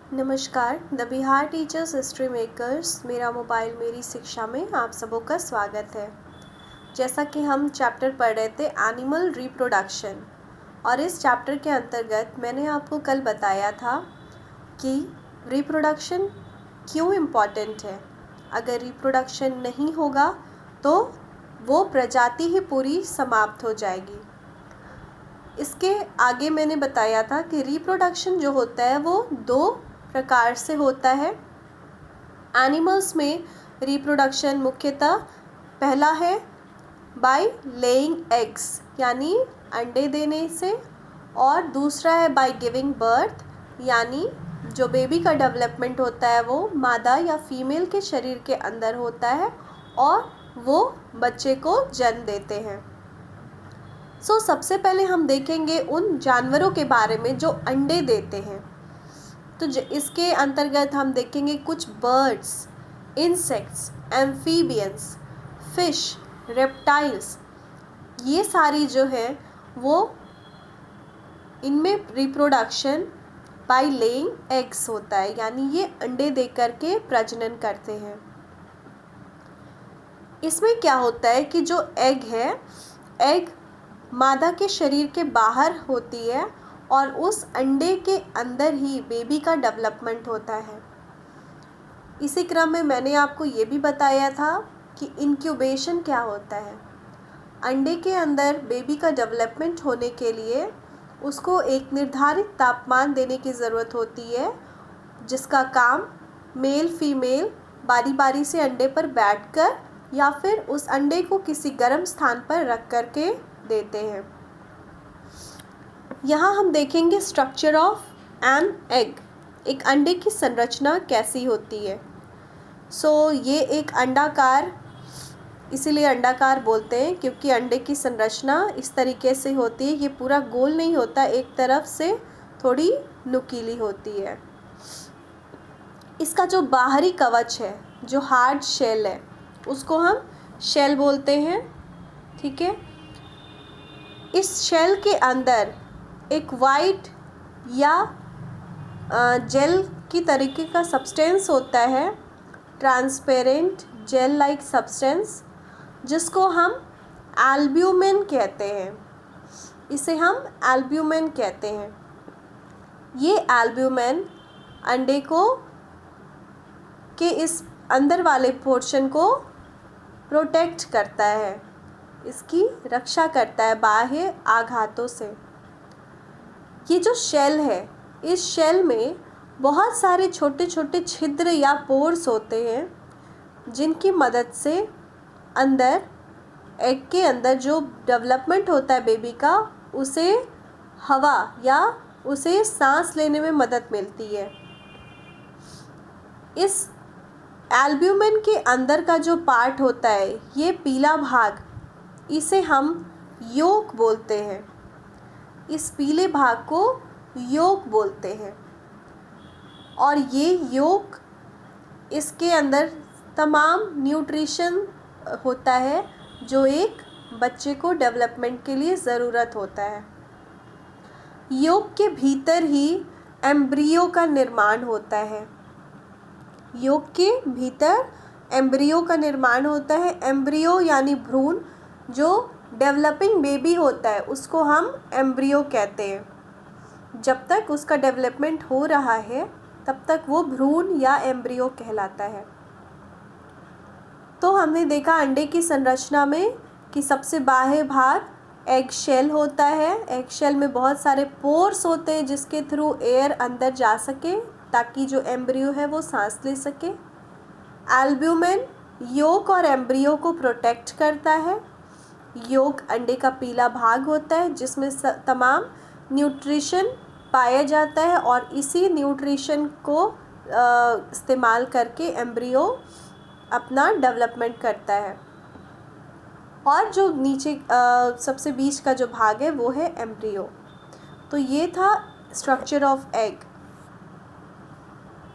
नमस्कार, the Bihar teachers history makers मेरा mobile मेरी शिक्षा में आप सबों का स्वागत है। जैसा कि हम चैप्टर पढ़ रहे थे एनिमल रिप्रोडक्शन, और इस चैप्टर के अंतर्गत मैंने आपको कल बताया था कि रिप्रोडक्शन क्यों इम्पॉर्टेंट है। अगर रिप्रोडक्शन नहीं होगा तो वो प्रजाति ही पूरी समाप्त हो जाएगी। इसके आगे मैंने बताया था कि रिप्रोडक्शन जो होता है वो दो प्रकार से होता है। एनिमल्स में रिप्रोडक्शन मुख्यतः पहला है बाय लेइंग एग्स यानी अंडे देने से, और दूसरा है बाय गिविंग बर्थ यानी जो बेबी का डेवलपमेंट होता है वो मादा या फीमेल के शरीर के अंदर होता है और वो बच्चे को जन्म देते हैं। सबसे पहले हम देखेंगे उन जानवरों के बारे में जो अंडे देते हैं। तो इसके अंतर्गत हम देखेंगे कुछ birds, insects, amphibians, fish, reptiles, ये सारी जो है वो इनमें रिप्रोडक्शन बाय लेइंग एग्स होता है, यानी ये अंडे दे करके प्रजनन करते हैं। इसमें क्या होता है कि जो एग है, एग मादा के शरीर के बाहर होती है और उस अंडे के अंदर ही बेबी का डेवलपमेंट होता है। इसी क्रम में मैंने आपको ये भी बताया था कि इंक्यूबेशन क्या होता है। अंडे के अंदर बेबी का डेवलपमेंट होने के लिए उसको एक निर्धारित तापमान देने की ज़रूरत होती है, जिसका काम मेल फीमेल बारी बारी से अंडे पर बैठकर या फिर उस अंडे को किसी गर्म स्थान पर रख कर के देते हैं। यहाँ हम देखेंगे स्ट्रक्चर ऑफ एन एग, एक अंडे की संरचना कैसी होती है। ये एक अंडाकार, इसीलिए अंडाकार बोलते हैं क्योंकि अंडे की संरचना इस तरीके से होती है। ये पूरा गोल नहीं होता, एक तरफ से थोड़ी नुकीली होती है। इसका जो बाहरी कवच है, जो हार्ड शेल है, उसको हम शेल बोलते हैं। ठीक है, इस शेल के अंदर एक वाइट या जेल की तरीके का सब्सटेंस होता है, ट्रांसपेरेंट जेल लाइक सब्सटेंस, जिसको हम एल्ब्यूमिन कहते हैं। इसे हम एल्ब्यूमिन कहते हैं। ये एल्ब्यूमिन अंडे को के इस अंदर वाले पोर्शन को प्रोटेक्ट करता है, इसकी रक्षा करता है बाह्य आघातों से। ये जो शेल है, इस शेल में बहुत सारे छोटे छोटे छिद्र या पोर्स होते हैं, जिनकी मदद से अंदर एग के अंदर जो डेवलपमेंट होता है बेबी का, उसे हवा या उसे सांस लेने में मदद मिलती है। इस एल्ब्यूमिन के अंदर का जो पार्ट होता है, ये पीला भाग, इसे हम योक बोलते हैं। इस पीले भाग को योक बोलते हैं, और ये योक, इसके अंदर तमाम न्यूट्रिशन होता है जो एक बच्चे को डेवलपमेंट के लिए ज़रूरत होता है। योक के भीतर ही एम्ब्रियो का निर्माण होता है। योक के भीतर एम्ब्रियो का निर्माण होता है। एम्ब्रियो यानी भ्रूण, जो डेवलपिंग बेबी होता है उसको हम एम्ब्रियो कहते हैं। जब तक उसका डेवलपमेंट हो रहा है तब तक वो भ्रूण या एम्ब्रियो कहलाता है। तो हमने देखा अंडे की संरचना में कि सबसे बाह्य भाग एग शेल होता है। एग शेल में बहुत सारे पोर्स होते हैं जिसके थ्रू एयर अंदर जा सके ताकि जो एम्ब्रियो है वो सांस ले सके। एल्ब्यूमिन योक और एम्ब्रियो को प्रोटेक्ट करता है। योक अंडे का पीला भाग होता है जिसमें तमाम न्यूट्रिशन पाया जाता है, और इसी न्यूट्रिशन को इस्तेमाल करके एम्ब्रियो अपना डेवलपमेंट करता है। और जो नीचे सबसे बीच का जो भाग है वो है एम्ब्रियो। तो ये था स्ट्रक्चर ऑफ एग।